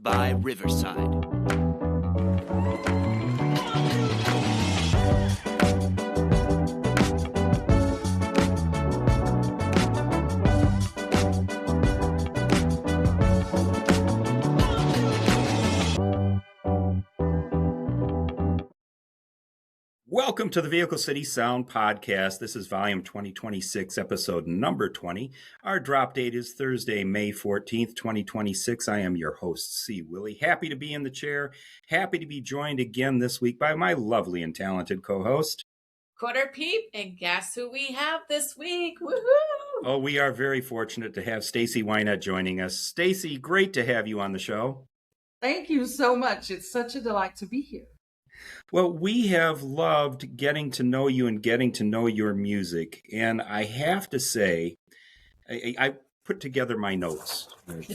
by Riverside. Welcome to the Vehicle City Sound Podcast. This is volume 2026, episode number 20. Our drop date is Thursday, May 14th, 2026. I am your host, C. Willie. Happy to be in the chair. Happy to be joined again this week by my lovely and talented co-host, Quarter Peep, and guess who we have this week? Woohoo! Oh, we are very fortunate to have Stacy Wynette joining us. Stacy, great to have you on the show. Thank you so much. It's such a delight to be here. Well, we have loved getting to know you and getting to know your music. And I have to say, I put together my notes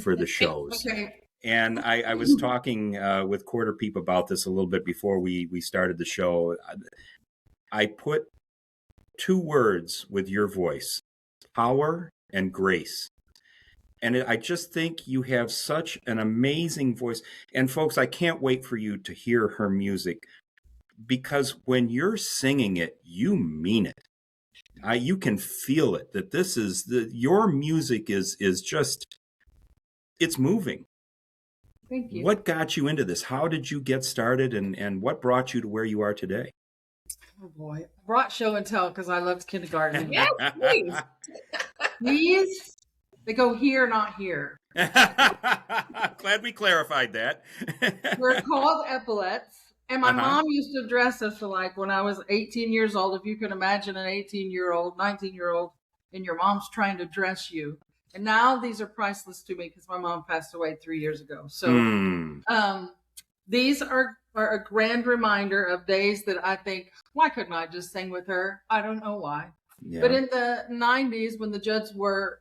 for the shows. Okay. And I was talking with Quarter Peep about this a little bit before we started the show. I put two words with your voice, power and grace. And I just think you have such an amazing voice. And folks, I can't wait for you to hear her music, because when you're singing it, you mean it. You can feel it, that this is your music is just, it's moving. Thank you. What got you into this? How did you get started, and what brought you to where you are today? Oh boy. I brought show and tell because I loved kindergarten. Yes, please. These, they go here, not here. Glad we clarified that. We're called epaulets. And my mom used to dress us like when I was 18 years old. If you can imagine an 18-year-old, 19-year-old, and your mom's trying to dress you. And now these are priceless to me because my mom passed away 3 years ago. So these are a grand reminder of days that I think, why couldn't I just sing with her? I don't know why. Yeah. But in the 90s, when the Judds were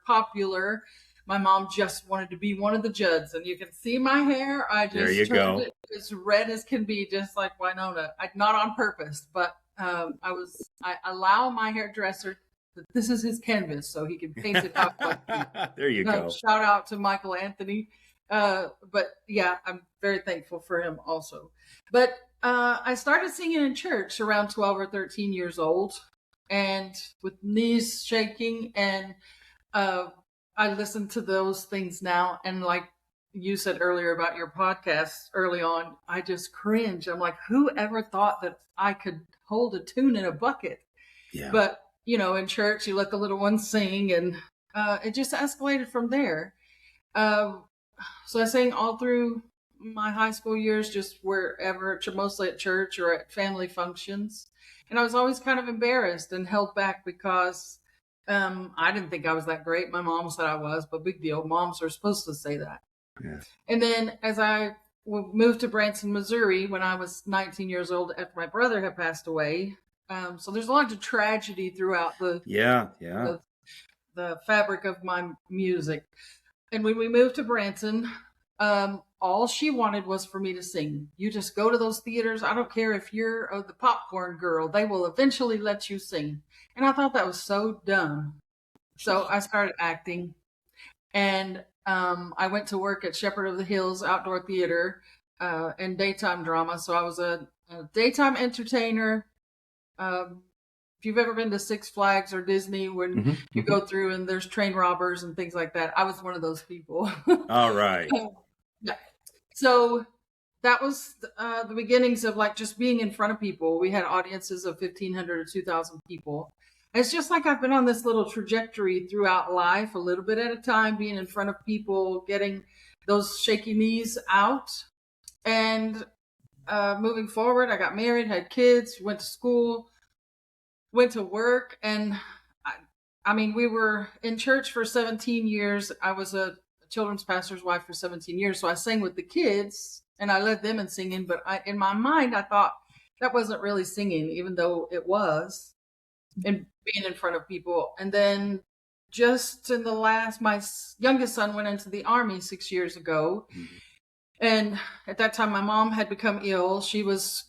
popular, my mom just wanted to be one of the Judds. And you can see my hair. I just turned it as red as can be, just like Winona. Not on purpose, but I allow my hairdresser that this is his canvas, so he can paint it up. There you go. Shout out to Michael Anthony. But yeah, I'm very thankful for him also. But I started singing in church around 12 or 13 years old, and with knees shaking, and I listen to those things now, and like you said earlier about your podcast early on, I just cringe. I'm like, whoever thought that I could hold a tune in a bucket? Yeah. But, in church, you let the little ones sing, and it just escalated from there. So I sang all through my high school years, just wherever, mostly at church or at family functions. And I was always kind of embarrassed and held back because I didn't think I was that great. My mom said I was, but big deal. Moms are supposed to say that. Yeah. And then as I moved to Branson, Missouri, when I was 19 years old after my brother had passed away. So there's a lot of tragedy throughout the fabric of my music. And when we moved to Branson, all she wanted was for me to sing. You just go to those theaters. I don't care if you're the popcorn girl. They will eventually let you sing. And I thought that was so dumb. So I started acting. And I went to work at Shepherd of the Hills Outdoor Theater and daytime drama. So I was a daytime entertainer. If you've ever been to Six Flags or Disney, when you go through and there's train robbers and things like that, I was one of those people. All right. Yeah. So that was the beginnings of like just being in front of people. We had audiences of 1,500 or 2,000 people. It's just like I've been on this little trajectory throughout life, a little bit at a time, being in front of people, getting those shaky knees out. And moving forward, I got married, had kids, went to school, went to work. And I mean, we were in church for 17 years. I was a children's pastor's wife for 17 years. So I sang with the kids and I led them in singing. But in my mind, I thought that wasn't really singing, even though it was, and being in front of people. And then just in my youngest son went into the Army 6 years ago. Mm-hmm. And at that time, my mom had become ill. She was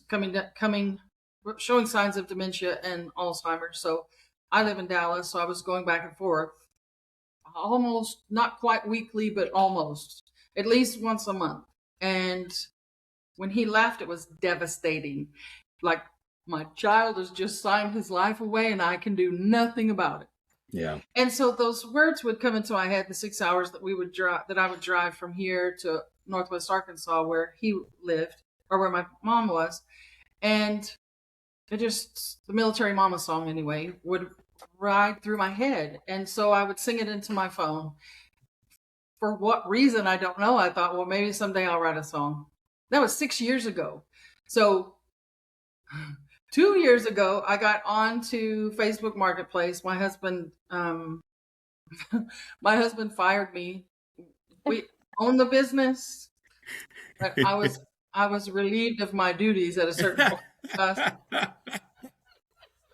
showing signs of dementia and Alzheimer's. So I live in Dallas, so I was going back and forth almost, not quite weekly, but almost. at least once a month. And when he left, it was devastating. Like, my child has just signed his life away and I can do nothing about it. Yeah. And so those words would come into my head the 6 hours that I would drive from here to Northwest Arkansas, where he lived, or where my mom was. And the military mama song anyway, would ride through my head. And so I would sing it into my phone. For what reason, I don't know. I thought, well, maybe someday I'll write a song. That was 6 years ago. So 2 years ago, I got onto Facebook Marketplace. My husband, fired me. We own the business, but I was relieved of my duties at a certain point.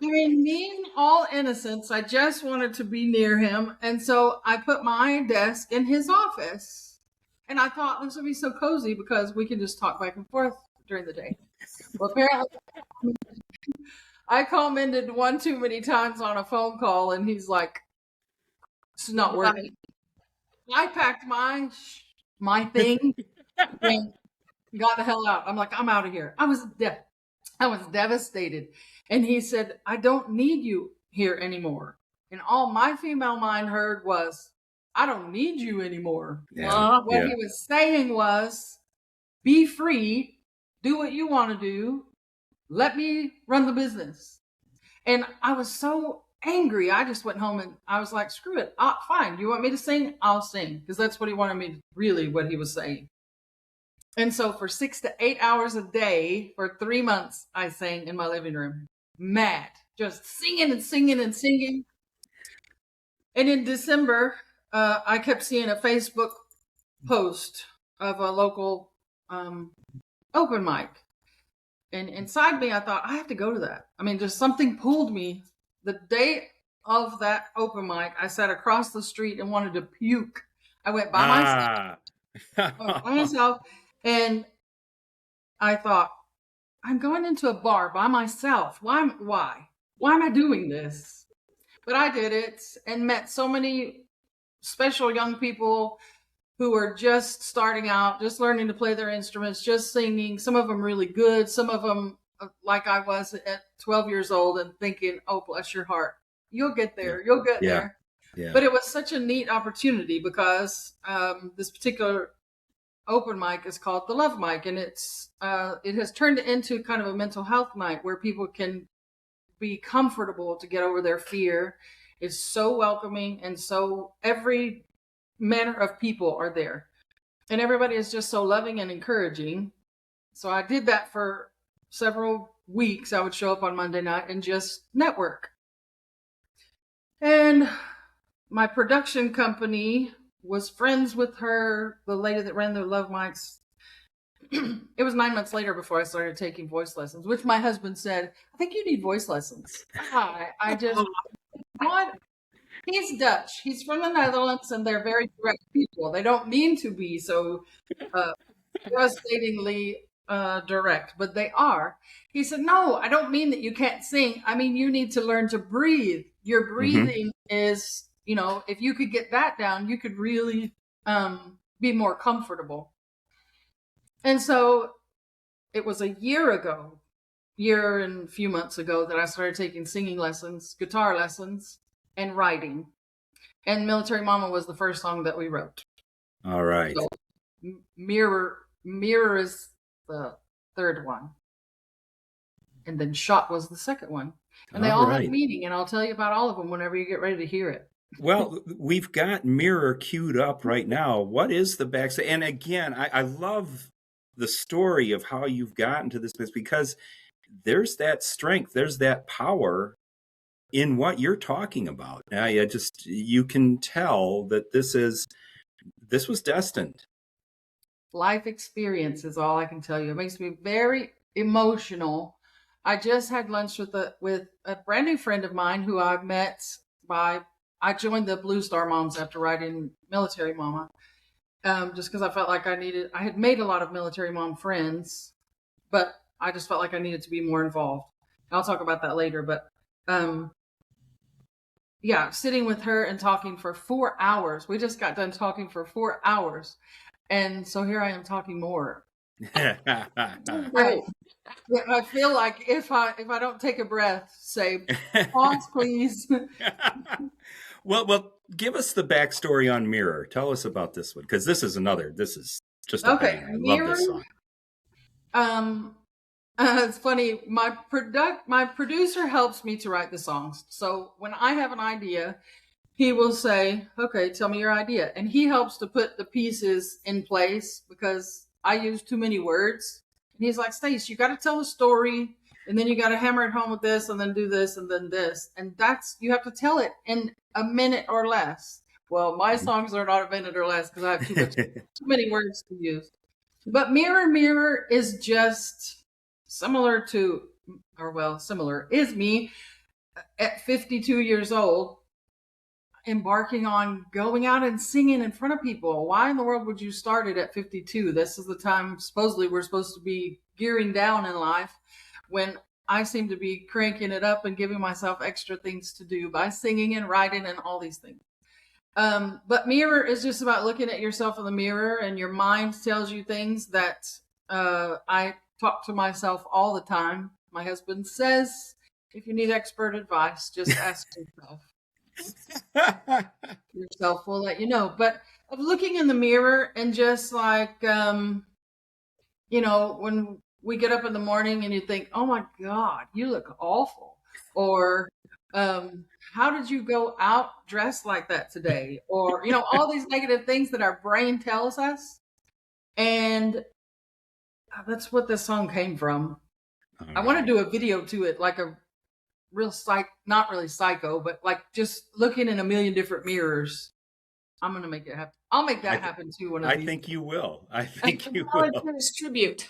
I mean, being all innocence, I just wanted to be near him. And so I put my desk in his office. And I thought this would be so cozy because we can just talk back and forth during the day. Well, apparently, I commented one too many times on a phone call, and he's like, "It's not working." I packed my thing and got the hell out. I'm like, I'm out of here. I was devastated. And he said, "I don't need you here anymore." And all my female mind heard was, "I don't need you anymore." Yeah. What he was saying was, be free, do what you want to do, let me run the business. And I was so angry. I just went home and I was like, screw it. Fine. You want me to sing? I'll sing. Because that's what he wanted me to, really what he was saying. And so for 6 to 8 hours a day for 3 months, I sang in my living room. Mad. Just singing and singing and singing. And in December, I kept seeing a Facebook post of a local open mic. And inside me, I thought, I have to go to that. I mean, just something pulled me. The day of that open mic, I sat across the street and wanted to puke. I went by myself. And I thought, I'm going into a bar by myself. Why am I doing this? But I did it and met so many special young people who were just starting out, just learning to play their instruments, just singing. Some of them really good. Some of them, like I was at 12 years old and thinking, oh, bless your heart. You'll get there. You'll get there. Yeah. But it was such a neat opportunity because this particular open mic is called the Love Mic, and it has turned into kind of a mental health night where people can be comfortable to get over their fear. It's so welcoming, and so every manner of people are there, and everybody is just so loving and encouraging. So I did that for several weeks. I would show up on Monday night and just network. And my production company was friends with her, the lady that ran the Love Mics. It was 9 months later before I started taking voice lessons, which my husband said, I think you need voice lessons. I just, what? He's Dutch. He's from the Netherlands, and they're very direct people. They don't mean to be so devastatingly direct, but they are. He said, no, I don't mean that you can't sing. I mean, you need to learn to breathe. Your breathing is, if you could get that down, you could really be more comfortable. And so it was a year and a few months ago that I started taking singing lessons, guitar lessons, and writing. And Military Mama was the first song that we wrote. All right. So, Mirror is the third one. And then Shot was the second one. And they all had meaning, and I'll tell you about all of them whenever you get ready to hear it. Well, we've got Mirror queued up right now. What is the backstage? And again, I love the story of how you've gotten to this place, because there's that strength, there's that power in what you're talking about. You can tell that this was destined. Life experience is all I can tell you. It makes me very emotional. I just had lunch with a brand new friend of mine who I met I joined the Blue Star Moms after writing Military Mama, just because I felt like I had made a lot of military mom friends, but I just felt like I needed to be more involved. I'll talk about that later, but sitting with her and talking for 4 hours. We just got done talking for 4 hours. And so here I am talking more. Great. I feel like if I don't take a breath, say pause, please. Well, give us the backstory on Mirror. Tell us about this one, because this is just a Okay, banger. I love this song. It's funny. My producer helps me to write the songs. So when I have an idea, he will say, "Okay, tell me your idea," and he helps to put the pieces in place because I use too many words. And he's like, "Stace, you got to tell a story, and then you got to hammer it home with this, and then do this, and then this, and you have to tell it in a minute or less." Well, my songs are not a minute or less because I have too many words to use. But Mirror, Mirror is just similar is me at 52 years old, embarking on going out and singing in front of people. Why in the world would you start it at 52? This is the time supposedly we're supposed to be gearing down in life, when I seem to be cranking it up and giving myself extra things to do by singing and writing and all these things. But Mirror is just about looking at yourself in the mirror, and your mind tells you things that I talk to myself all the time. My husband says, if you need expert advice, just ask yourself. Yourself will let you know. But of looking in the mirror and just like, when we get up in the morning and you think, oh my God, you look awful. Or, how did you go out dressed like that today? Or, all these negative things that our brain tells us. And that's what this song came from. All I want to right. do a video to it, like a real not really psycho, but like just looking in a million different mirrors. I'm going to make it happen. I'll make that happen too. One of these. I think you will. I think you I'll will. distribute.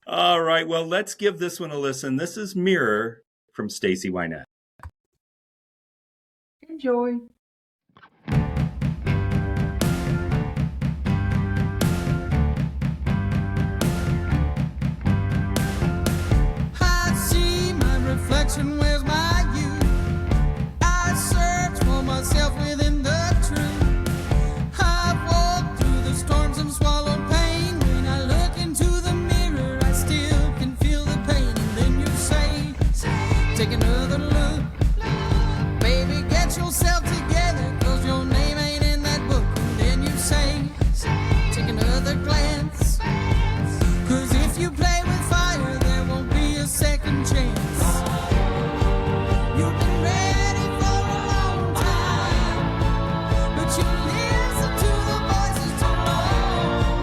All right. Well, let's give this one a listen. This is Mirror from Stacy Wynette. Enjoy. I see my reflection, where's my youth? I search for myself within the truth. I've walked through the storms and swallowed pain. When I look into the mirror, I still can feel the pain. And then you say, take another look. Baby, get yourself together, 'cause your name ain't in that book. And then you say, take another glance. 'Cause if you play with fire, there won't be a second chance. You've been ready for a long time, but you listen to the voices too long.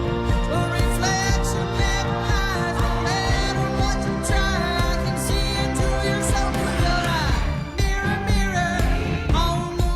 A reflection never lies, no matter what you try. I can see into your soul with your eye. Mirror, mirror on the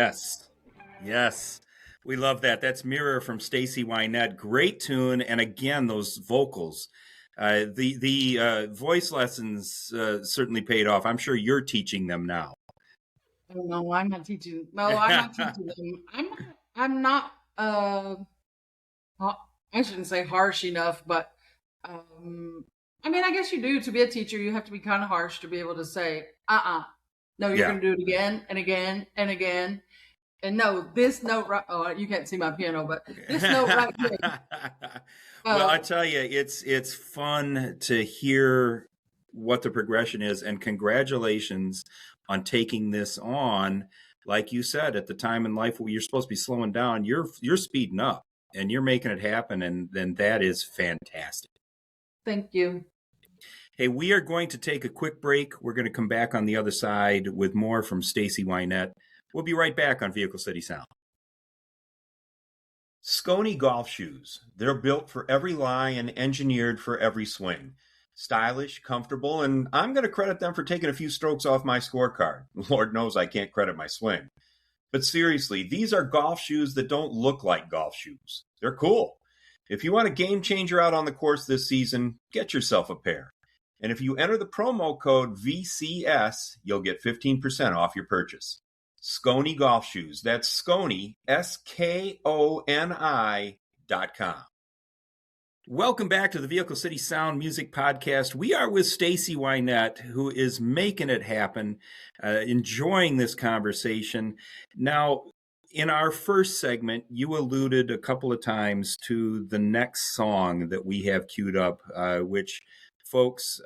Yes. Yes. We love that. That's Mirror from Stacy Wynette. Great tune. And again, those vocals. The voice lessons certainly paid off. I'm sure you're teaching them now. Oh, no, I'm not teaching. No, I'm not teaching them. I'm not. I shouldn't say harsh enough, but I mean, I guess you do. To be a teacher, you have to be kind of harsh to be able to say, no, you're Yeah. going to do it again and again and again. And no, this note right. Oh, you can't see my piano, but this note right here. Well, I tell you, it's fun to hear what the progression is, and congratulations on taking this on. Like you said, at the time in life where you're supposed to be slowing down, you're speeding up and you're making it happen, and then that is fantastic. Thank you. Hey, we are going to take a quick break. We're going to come back on the other side with more from Stacy Wynette. We'll be right back on Vehicle City Sound. Sconey golf shoes. They're built for every lie and engineered for every swing. Stylish, comfortable, and I'm going to credit them for taking a few strokes off my scorecard. Lord knows I can't credit my swing. But seriously, these are golf shoes that don't look like golf shoes. They're cool. If you want a game changer out on the course this season, get yourself a pair. And if you enter the promo code VCS, you'll get 15% off your purchase. Sconey Golf Shoes. That's Sconey, SKONI.com. Welcome back to the Vehicle City Sound Music Podcast. We are with Stacy Wynette, who is making it happen, enjoying this conversation. Now, in our first segment, you alluded a couple of times to the next song that we have queued up, which, folks,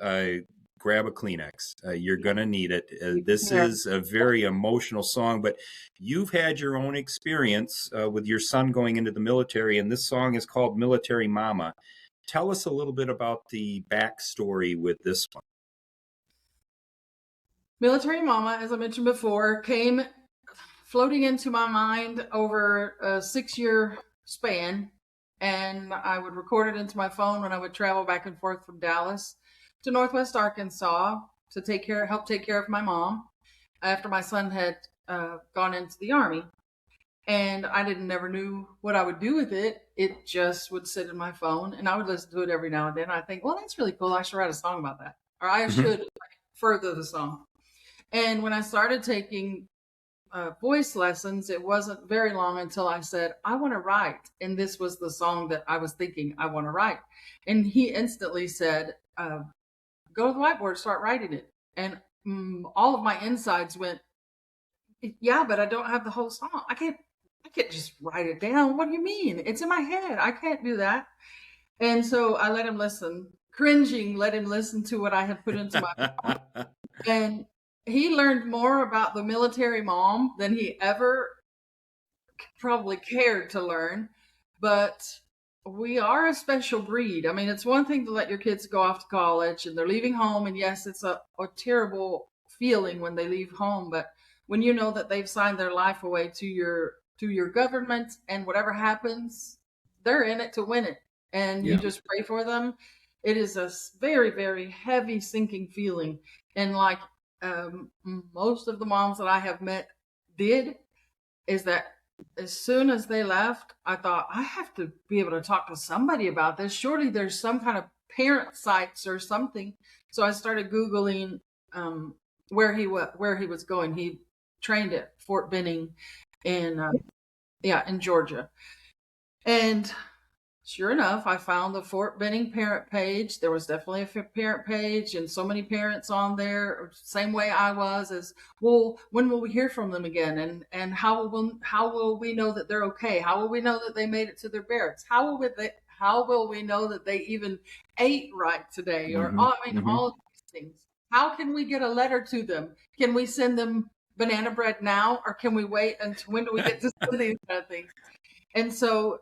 grab a Kleenex. You're going to need it. This is a very emotional song, but you've had your own experience with your son going into the military, and this song is called Military Mama. Tell us a little bit about the backstory with this one. Military Mama, as I mentioned before, came floating into my mind over a 6-year span, and I would record it into my phone when I would travel back and forth from Dallas to Northwest Arkansas to help take care of my mom after my son had gone into the Army. And I never knew what I would do with it. It just would sit in my phone, and I would listen to it every now and then. I think, well, that's really cool. I should write a song about that, or I should further the song. And when I started taking voice lessons, it wasn't very long until I said, I want to write. And this was the song that I was thinking I want to write. And he instantly said, go to the whiteboard, start writing it. And all of my insides went, yeah, but I don't have the whole song. I can't just write it down. What do you mean? It's in my head. I can't do that. And so I let him listen, cringing, let him listen to what I had put into my mouth. And he learned more about the military mom than he ever probably cared to learn. But we are a special breed. I mean, it's one thing to let your kids go off to college and they're leaving home. And yes, it's a terrible feeling when they leave home. But when you know that they've signed their life away to your government, and whatever happens, they're in it to win it. And you just pray for them. It is a very, very heavy sinking feeling. And like most of the moms that I have met did, is that as soon as they left, I thought, I have to be able to talk to somebody about this. Surely there's some kind of parent sites or something. So I started Googling where he was going. He trained at Fort Benning in Georgia. And sure enough, I found the Fort Benning parent page. There was definitely a parent page, and so many parents on there, same way I was, as, well, when will we hear from them again? And how will we know that they're okay? How will we know that they made it to their barracks? How will we know that they even ate right today? Or all of these things. How can we get a letter to them? Can we send them banana bread now, or can we wait until when do we get to send these kind of things? And so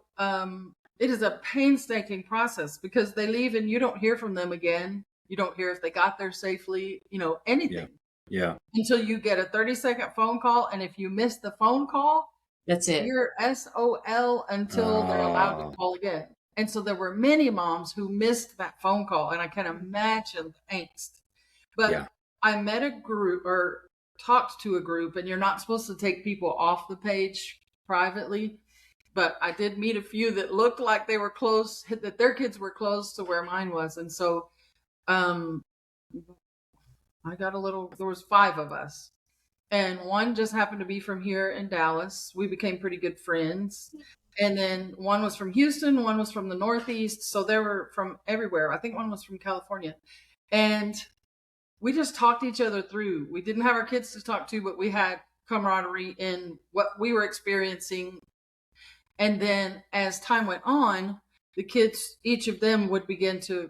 it is a painstaking process, because they leave and you don't hear from them again. You don't hear if they got there safely, anything. Yeah. Until you get a 30-second phone call. And if you miss the phone call, That's it. you're SOL until they're allowed to call again. And so there were many moms who missed that phone call, and I can imagine the angst. But I met a group, or talked to a group, and you're not supposed to take people off the page privately. But I did meet a few that looked like they were close, that their kids were close to where mine was. And so I got a little, there was 5 of us. And one just happened to be from here in Dallas. We became pretty good friends. And then one was from Houston, one was from the Northeast. So they were from everywhere. I think one was from California. And we just talked each other through. We didn't have our kids to talk to, but we had camaraderie in what we were experiencing. And then as time went on, the kids, each of them would begin to,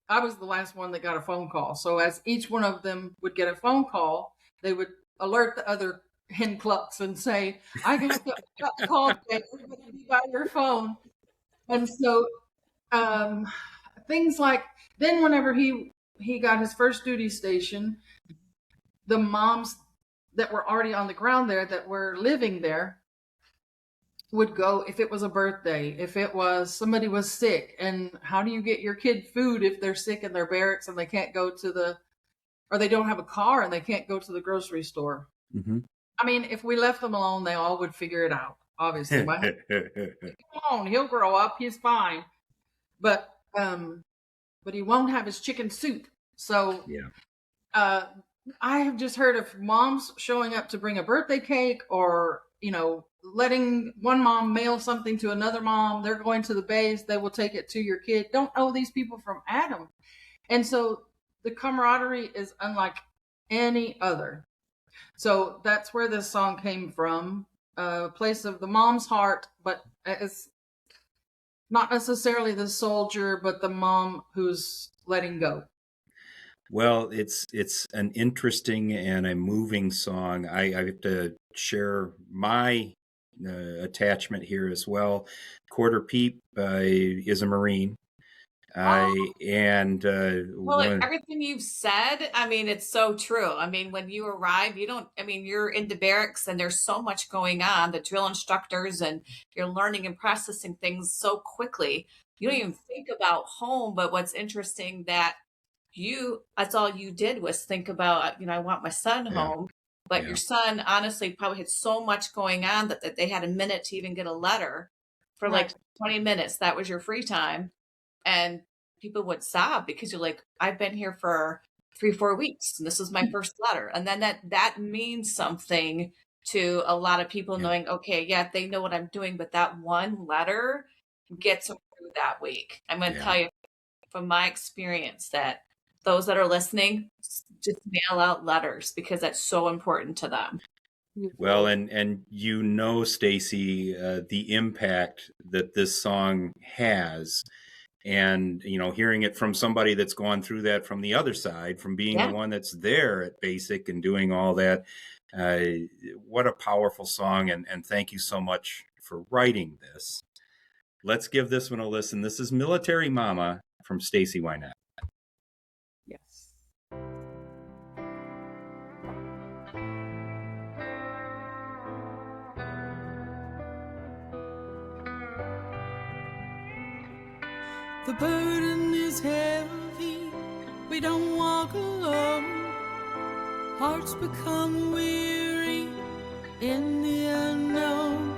I was the last one that got a phone call. So as each one of them would get a phone call, they would alert the other hen clucks and say, I got the call today. Everybody be by your phone. And so things like, then whenever he got his first duty station, the moms that were already on the ground there, that were living there, would go if it was a birthday, if it was somebody was sick. And how do you get your kid food if they're sick in their barracks and they can't go to or they don't have a car and they can't go to the grocery store? Mm-hmm. I mean, if we left them alone, they all would figure it out. Obviously, my husband, come on, he'll grow up, he's fine. But he won't have his chicken soup. So yeah. I have just heard of moms showing up to bring a birthday cake, or letting one mom mail something to another mom. They're going to the base, they will take it to your kid. Don't know these people from Adam. And so the camaraderie is unlike any other. So that's where this song came from, a place of the mom's heart, but it's not necessarily the soldier, but the mom who's letting go. Well, it's an interesting and a moving song. I have to share my attachment here as well. Quarter Peep is a Marine. Everything you've said, I mean, it's so true. I mean, when you arrive, you're into barracks and there's so much going on, the drill instructors, and you're learning and processing things so quickly. You don't even think about home. But what's interesting that's all you did was think about, I want my son home. But your son honestly probably had so much going on that they had a minute to even get a letter for like 20 minutes. That was your free time. And people would sob because you're like, I've been here for 3-4 weeks and this is my first letter. And then that means something to a lot of people, knowing, okay, they know what I'm doing, but that one letter gets them through that week. I'm going to tell you from my experience that those that are listening, just mail out letters because that's so important to them. Well, and Stacy, the impact that this song has, and hearing it from somebody that's gone through that from the other side, from being the one that's there at basic and doing all that, what a powerful song, and thank you so much for writing this. Let's give this one a listen. This is Military Mama from Stacy Wynette. Yes. The burden is heavy, we don't walk alone. Hearts become weary in the unknown.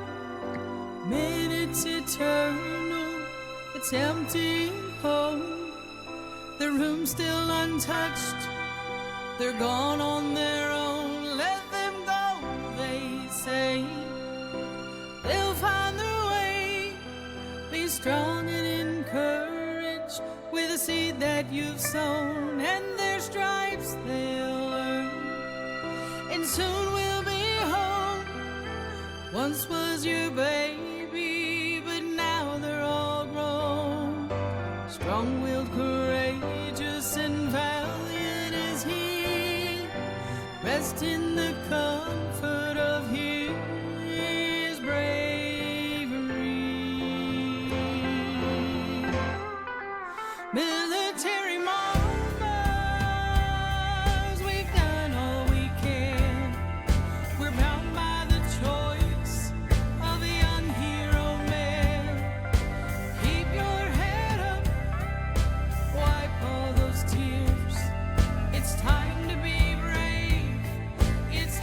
Minutes eternal, it's empty home. The room's still untouched, they're gone on their own. Let them go, they say, they'll find their way. Be strong and encouraged with the seed that you've sown, and their stripes they'll earn, and soon we'll be home. Once was your baby, but now they're all grown. Strong-willed, courageous, and valiant is he. Rest in the comfort of his bravery. Military mamas, we've done all we can. We're bound by the choice of a young hero man. Keep your head up, wipe all those tears. It's time to be brave. It's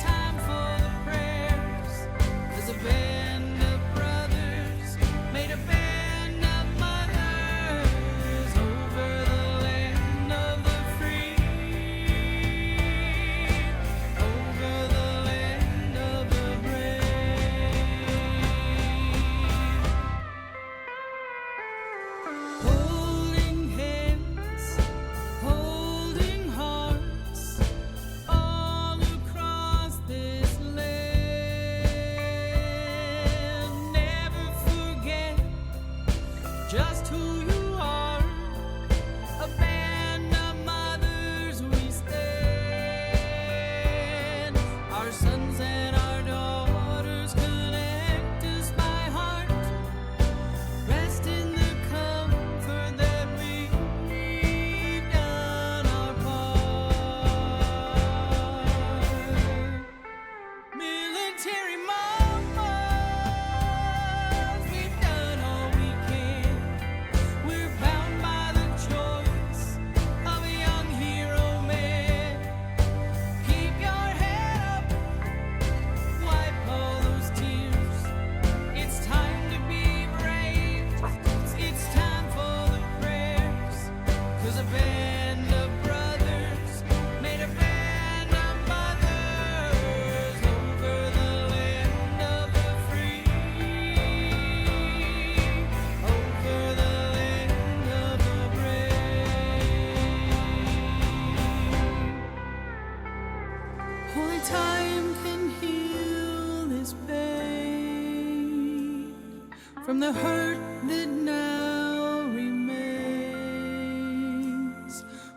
from the hurt that now remains.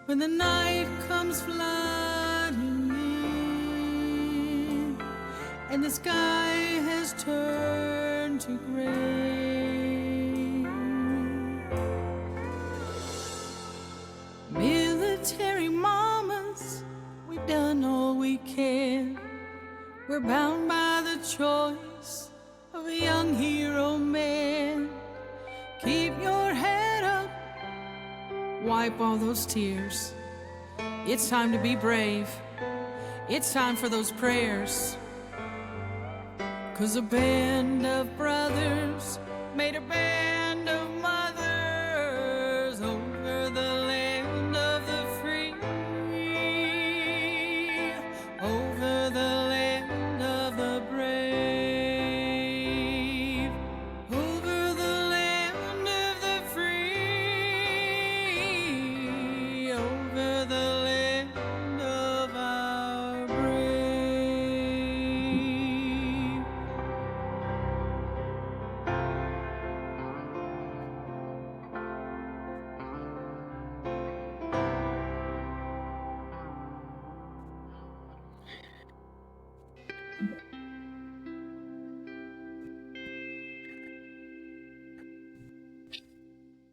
When the night comes flooding in and the sky has turned to gray, military mamas, we've done all we can. We're bound by the choice of a young hero man. Keep your head up, wipe all those tears. It's time to be brave. It's time for those prayers. 'Cause a band of brothers made a band of mothers over the land of the free, over the land of the brave, over the land of the free, over the land of our brave.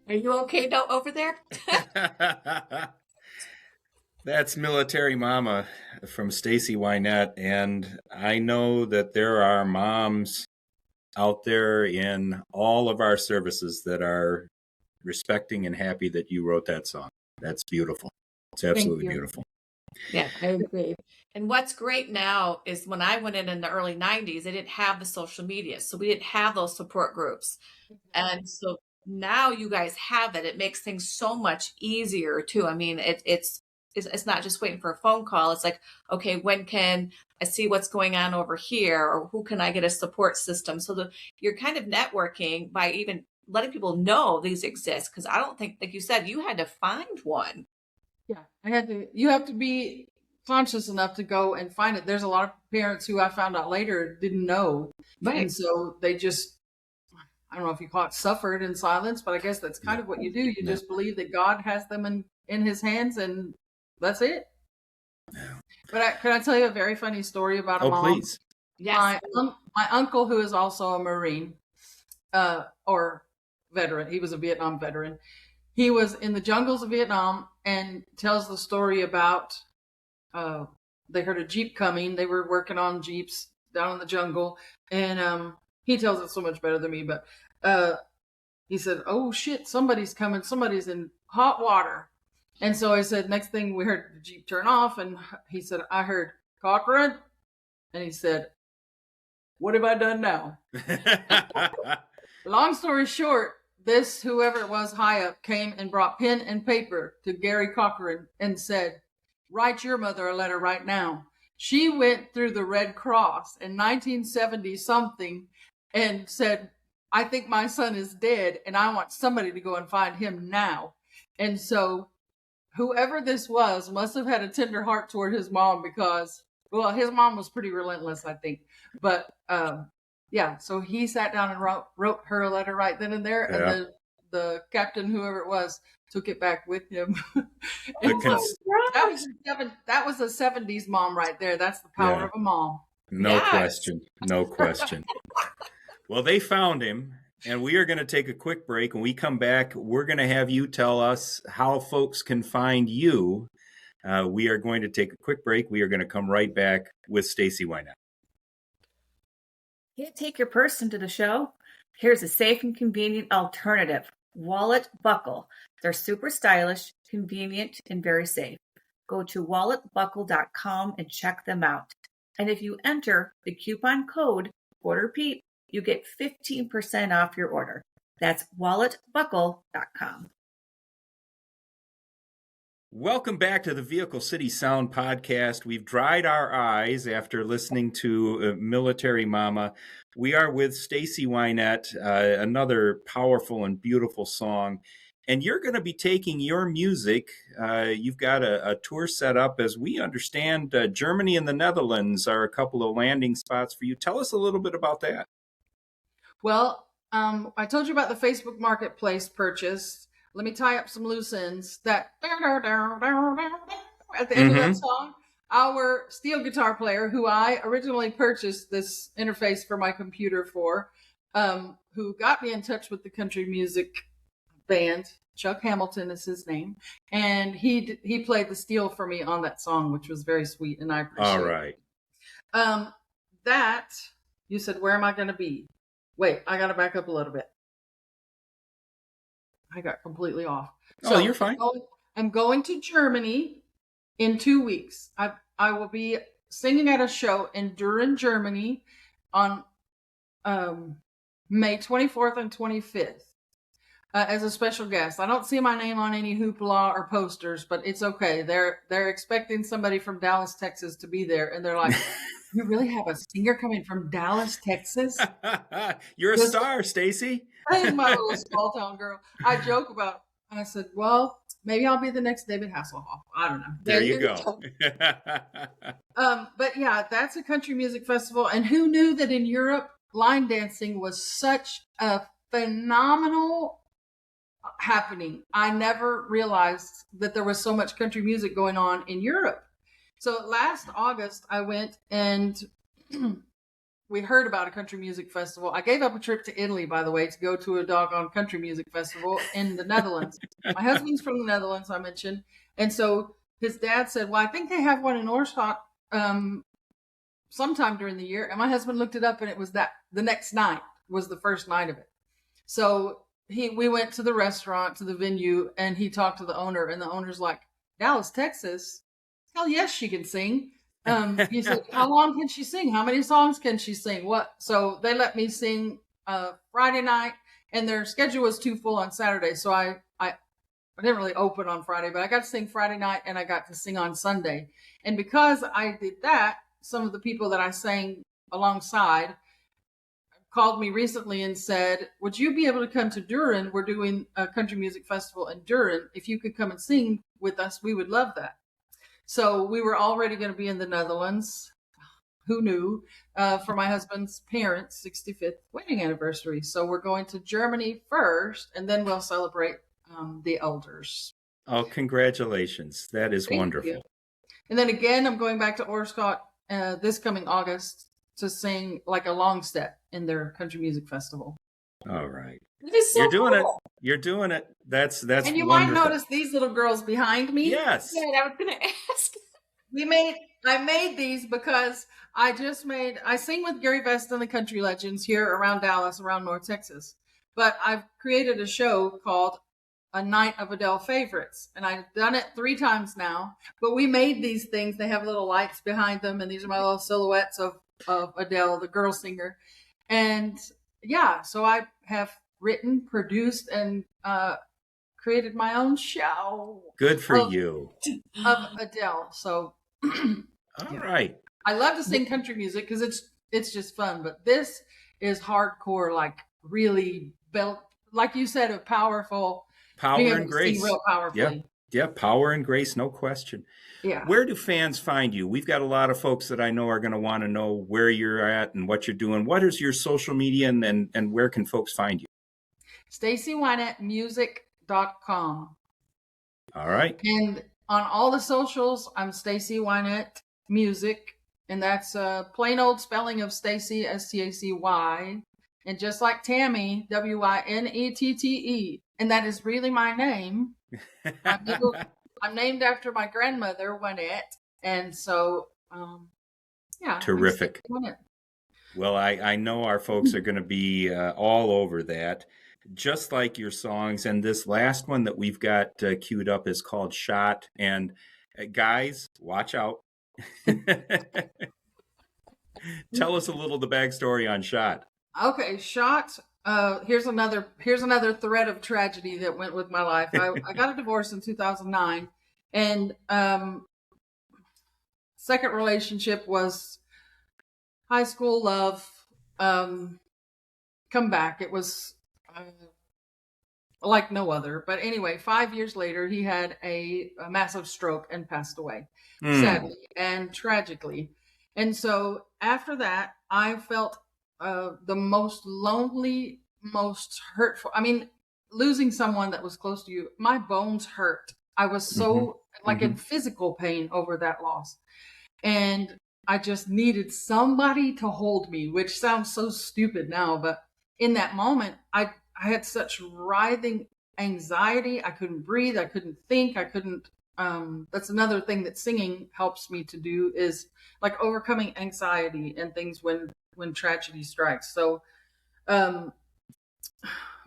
Are you okay now over there? That's Military Mama from Stacy Wynette. And I know that there are moms out there in all of our services that are respecting and happy that you wrote that song. That's beautiful. It's absolutely you. beautiful. Yeah, I agree. And what's great now is when I went in the early 90s, they didn't have the social media. So we didn't have those support groups. And so now you guys have it. It makes things so much easier too. I mean, it's not just waiting for a phone call. It's like, okay, when can I see what's going on over here, or who can I get a support system? So that you're kind of networking by even letting people know these exist. Because I don't think, like you said, you had to find one. Yeah, you have to be conscious enough to go and find it. There's a lot of parents who I found out later didn't know. And so they just, I don't know if you call it suffered in silence, but I guess that's kind of what you do. You just believe that God has them in his hands, and that's it. But can I tell you a very funny story about a mom? Please. Yes. My uncle, who is also a Marine, or veteran, he was a Vietnam veteran. He was in the jungles of Vietnam and tells the story about they heard a Jeep coming. They were working on Jeeps down in the jungle, and he tells it so much better than me, but he said, "Oh shit, somebody's coming. Somebody's in hot water." And so I said, next thing we heard the Jeep turn off, and he said, "I heard Cochran," and he said, "What have I done now?" Long story short, this whoever it was high up came and brought pen and paper to Gary Cochran and said, "Write your mother a letter right now." She went through the Red Cross in 1970 something and said, "I think my son is dead and I want somebody to go and find him now." And so whoever this was must have had a tender heart toward his mom, because, well, his mom was pretty relentless, I think. But yeah, so he sat down and wrote her a letter right then and there. Yeah. And then the captain, whoever it was, took it back with him. That was a 70s mom right there. That's the power of a mom. No question. No question. Well, they found him, and we are going to take a quick break. When we come back, we're going to have you tell us how folks can find you. We are going to take a quick break. We are going to come right back with Stacy Wynette. Can't take your purse into the show? Here's a safe and convenient alternative. Wallet Buckle. They're super stylish, convenient, and very safe. Go to walletbuckle.com and check them out. And if you enter the coupon code QuarterPete, you get 15% off your order. That's walletbuckle.com. Welcome back to the Vehicle City Sound Podcast. We've dried our eyes after listening to Military Mama. We are with Stacy Wynette, another powerful and beautiful song. And you're going to be taking your music. You've got a tour set up. As we understand, Germany and the Netherlands are a couple of landing spots for you. Tell us a little bit about that. Well, I told you about the Facebook Marketplace purchase. Let me tie up some loose ends. That at the end of that song, our steel guitar player, who I originally purchased this interface for my computer for, who got me in touch with the country music band. Chuck Hamilton is his name, and he played the steel for me on that song, which was very sweet, and I appreciate All it. right. That you said, where am I going to be? Wait, I got to back up a little bit. I got completely off. Oh, you're fine. I'm going to Germany in 2 weeks. I will be singing at a show in Düren, Germany on May 24th and 25th as a special guest. I don't see my name on any hoopla or posters, but it's okay. They're expecting somebody from Dallas, Texas to be there, and they're like, you really have a singer coming from Dallas, Texas? You're a star, Stacy. I'm my little small town girl. I joke about, I said, well, maybe I'll be the next David Hasselhoff. I don't know. There you go. But yeah, that's a country music festival. And who knew that in Europe, line dancing was such a phenomenal happening. I never realized that there was so much country music going on in Europe. So last August, I went and we heard about a country music festival. I gave up a trip to Italy, by the way, to go to a doggone country music festival in the Netherlands. My husband's from the Netherlands, I mentioned. And so his dad said, well, I think they have one in Oorschot sometime during the year. And my husband looked it up, and it was that the next night was the first night of it. So we went to the restaurant, to the venue, and he talked to the owner, and the owner's like, Dallas, Texas? Hell yes, she can sing. He said, how long can she sing? How many songs can she sing? What? So they let me sing Friday night, and their schedule was too full on Saturday. So I didn't really open on Friday, but I got to sing Friday night, and I got to sing on Sunday. And because I did that, some of the people that I sang alongside called me recently and said, would you be able to come to Düren? We're doing a country music festival in Düren. If you could come and sing with us, we would love that. So we were already going to be in the Netherlands. Who knew? For my husband's parents' 65th wedding anniversary. So we're going to Germany first, and then we'll celebrate the elders. Oh, congratulations. That is Thank wonderful. you. And then again, I'm going back to Oorschot this coming August to sing like a long step in their country music festival. All right. It is so You're doing it. cool. You're doing it. That's And you wonderful. might notice these little girls behind me. Yes. Yeah, I was going to ask. I made these because I sing with Gary Vest and the Country Legends here around Dallas, around North Texas. But I've created a show called A Night of Adele Favorites. And I've done it 3 times now. But we made these things. They have little lights behind them. And these are my little silhouettes of Adele, the girl singer. And yeah, so I have written, produced, and created my own show. Good for you. Of Adele. So All right. I love to sing country music because it's just fun, but this is hardcore, like really built, like you said, a powerful Power being able and to sing grace. real powerfully. Yeah, power and grace, no question. Yeah. Where do fans find you? We've got a lot of folks that I know are going to want to know where you're at and what you're doing. What is your social media and where can folks find you? StacyWynetteMusic.com. All right. And on all the socials, I'm Stacy Wynette Music, and that's a plain old spelling of Stacy, Stacy. And just like Tammy, Winette. And that is really my name. I'm named after my grandmother, Wynette. And so, yeah. Terrific. Well, I know our folks are going to be all over that, just like your songs. And this last one that we've got queued up is called Shot. And guys, watch out. Tell us a little the backstory on Shot. Okay, Shot. Here's another thread of tragedy that went with my life. I got a divorce in 2009, and second relationship was high school love. Come back. It was like no other. But anyway, 5 years later, he had a massive stroke and passed away, sadly and tragically. And so after that, I felt the most lonely most hurtful. I mean, losing someone that was close to you, my bones hurt. I was so in physical pain over that loss. And I just needed somebody to hold me, which sounds so stupid now, but in that moment, I had such writhing anxiety. I couldn't breathe. I couldn't think. I couldn't. That's another thing that singing helps me to do, is like overcoming anxiety and things when tragedy strikes. So,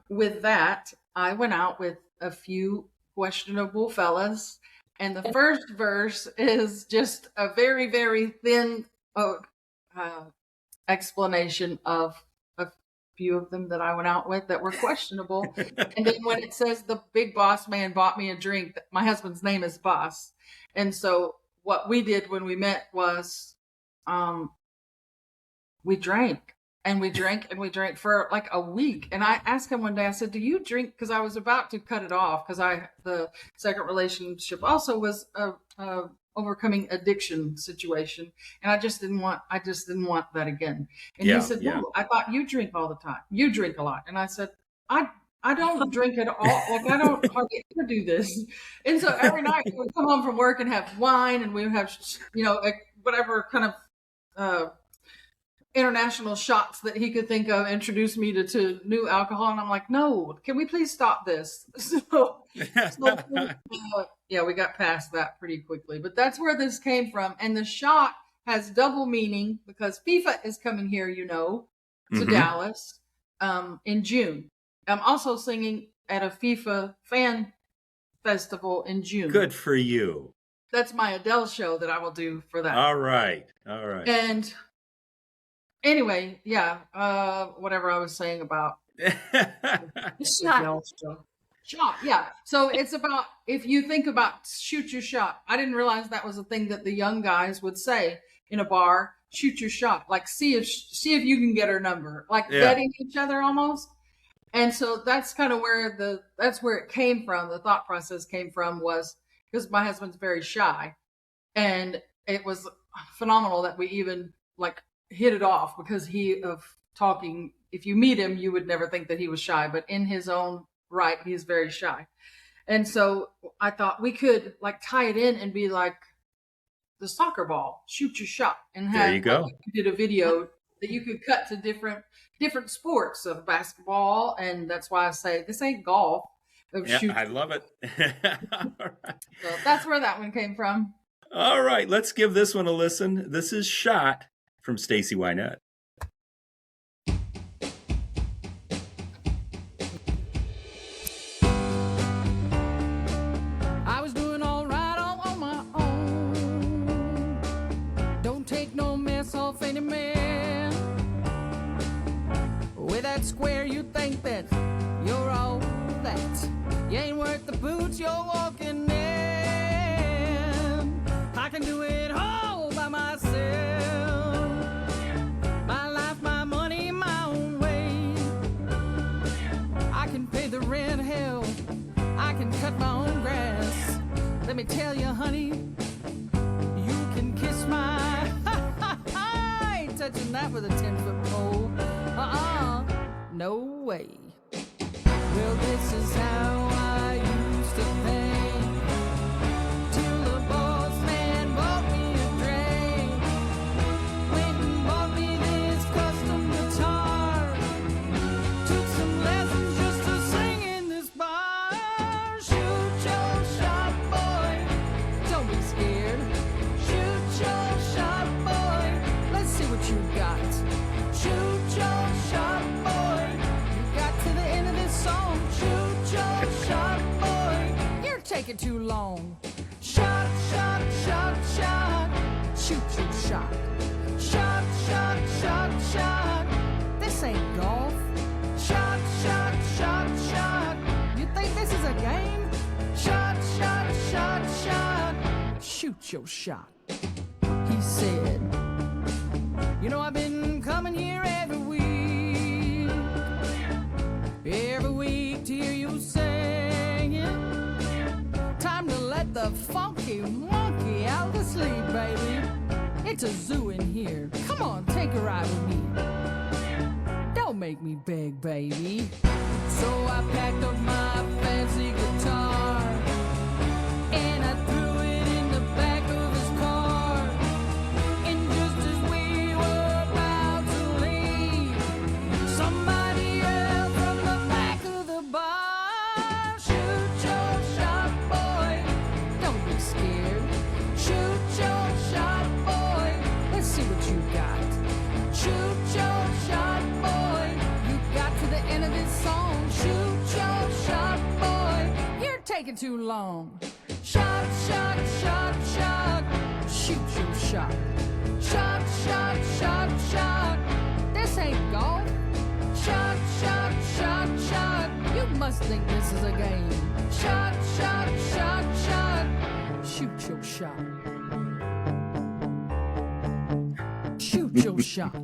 with that, I went out with a few questionable fellas. And the first verse is just a very, very thin explanation of a few of them that I went out with that were questionable. And then when it says the big boss man bought me a drink, my husband's name is Boss. And so what we did when we met was we drank. And we drank and we drank for like a week. And I asked him one day, I said, do you drink? Because I was about to cut it off, because the second relationship also was a overcoming addiction situation. And I just didn't want that again. And he said, no, I thought you drink all the time. You drink a lot. And I said, I don't drink at all. Like, I don't hardly ever do this. And so every night we would come home from work and have wine, and we would have, whatever kind of, international shots that he could think of, introduce me to new alcohol. And I'm like, no, can we please stop this? So we got past that pretty quickly, but that's where this came from. And the shot has double meaning because FIFA is coming here, to Dallas, in June. I'm also singing at a FIFA fan festival in June. Good for you. That's my Adele show that I will do for that. All right. And anyway, whatever I was saying about shot. Yeah. So it's about, if you think about shoot your shot, I didn't realize that was a thing that the young guys would say in a bar, shoot your shot, like see if you can get her number, like betting each other almost. And so that's kind of where that's where it came from. The thought process came from was because my husband's very shy, and it was phenomenal that we even hit it off, because talking, if you meet him, you would never think that he was shy, but in his own right, he's very shy. And so I thought we could tie it in and be like the soccer ball, shoot your shot, and have, there you go. We did a video that you could cut to different sports of basketball. And that's why I say this ain't golf. I love it. All right. So that's where that one came from. All right, let's give this one a listen. This is Shot from Stacy Wynette. I was doing all right all on my own. Don't take no mess off any man. With that square, you think that you're all that. You ain't worth the boots you're walking in. I can do it all by myself. My life, my money, my own way. I can pay the rent, hell, I can cut my own grass. Let me tell you, honey, you can kiss my I ain't touching that with a 10-foot pole. No way. Well, this is how I used to think, till the boss man bought me a drink. Went and bought me this custom guitar. Took some lessons just to sing in this bar. Shoot your shot, boy. Don't be scared. Shoot your shot, boy. Let's see what you got. Shoot your shot, boy. You got to the end of this song. Shoot your shot, boy. You're taking too long. Shot, shot, shot, shot. Shoot your shot. Shot, shot, shot, shot. This ain't golf. Shot, shot, shot, shot. You think this is a game? Shot, shot, shot, shot. Shoot your shot. He said, you know, I've been coming here every week to hear you singing. Time to let the funky monkey out to sleep, baby. It's a zoo in here. Come on, take a ride with me. Don't make me beg, baby. So I packed up my fancy guitar and I threw it in the back of his car. And just as we were about to leave, somebody else from the back of the bar, shoot your shot, boy. Don't be scared. Shoot your shot, boy. Let's see what you got. Shoot your shot, boy. You got to the end of this song. Shoot your shot, boy. You're taking too long. Shot, shot, shot, shot. Shoot your shot. Shot, shot, shot, shot. This ain't golf. Shot, shot, shot, shot. You must think this is a game. Shot, shot, shot, shot. Shoot your shot. Shoot your shot.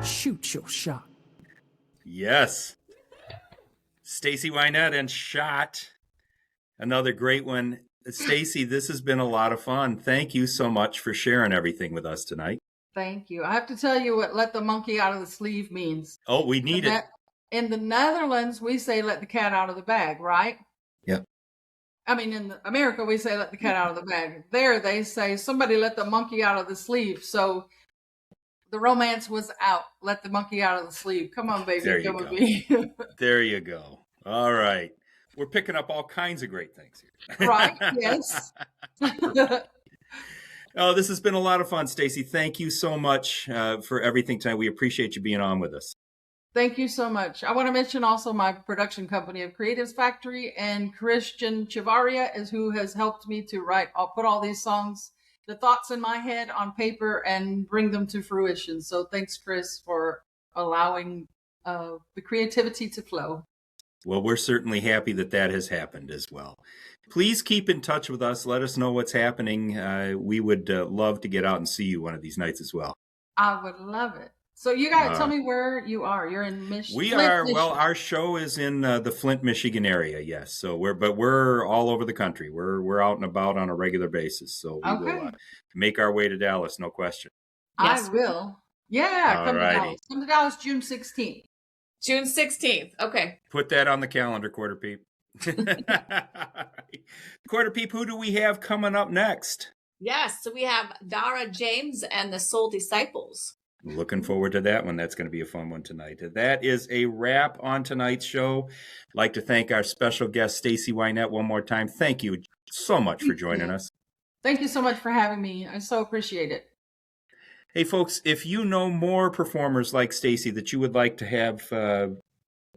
Shoot your shot. Yes. Stacy Wynette and Shot. Another great one. Stacy, this has been a lot of fun. Thank you so much for sharing everything with us tonight. Thank you. I have to tell you what "let the monkey out of the sleeve" means. Oh, we need it. In the Netherlands, we say "let the cat out of the bag," right? Yep. I mean, in America, we say "let the cat out of the bag." There, they say "somebody let the monkey out of the sleeve." So the romance was out. Let the monkey out of the sleeve. Come on, baby. There you Come go. with me. There you go. All right. We're picking up all kinds of great things here. Right? Yes. Oh, this has been a lot of fun, Stacy. Thank you so much for everything tonight. We appreciate you being on with us. Thank you so much. I want to mention also my production company of Creatives Factory, and Christian Chivaria is who has helped me to write. I'll put all these songs, the thoughts in my head, on paper and bring them to fruition. So thanks, Chris, for allowing the creativity to flow. Well, we're certainly happy that that has happened as well. Please keep in touch with us. Let us know what's happening. We would love to get out and see you one of these nights as well. I would love it. So you guys, tell me where you are. You're in Michigan. We are. Well, our show is in the Flint, Michigan area. Yes. So we're all over the country. We're out and about on a regular basis. So we will make our way to Dallas, no question. Yes. I will. Yeah, come to Dallas. Come to Dallas June 16th. June 16th. Okay. Put that on the calendar, Quarter Peep. Quarter Peep, who do we have coming up next? Yes. So we have Dara James and the Soul Disciples. Looking forward to that one. That's going to be a fun one tonight. That is a wrap on tonight's show. I'd like to thank our special guest, Stacy Wynette, one more time. Thank you so much for joining us. Thank you so much for having me. I so appreciate it. Hey, folks, if you know more performers like Stacy that you would like to have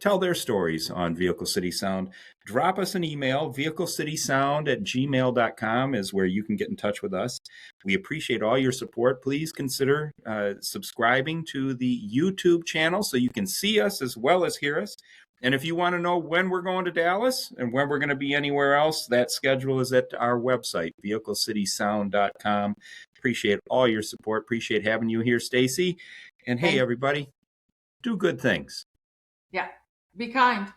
tell their stories on Vehicle City Sound, drop us an email. vehiclecitysound@gmail.com is where you can get in touch with us. We appreciate all your support. Please consider subscribing to the YouTube channel so you can see us as well as hear us. And if you want to know when we're going to Dallas and when we're going to be anywhere else, that schedule is at our website, vehiclecitysound.com. Appreciate all your support. Appreciate having you here, Stacy. And hey, everybody, do good things. Yeah. Be kind.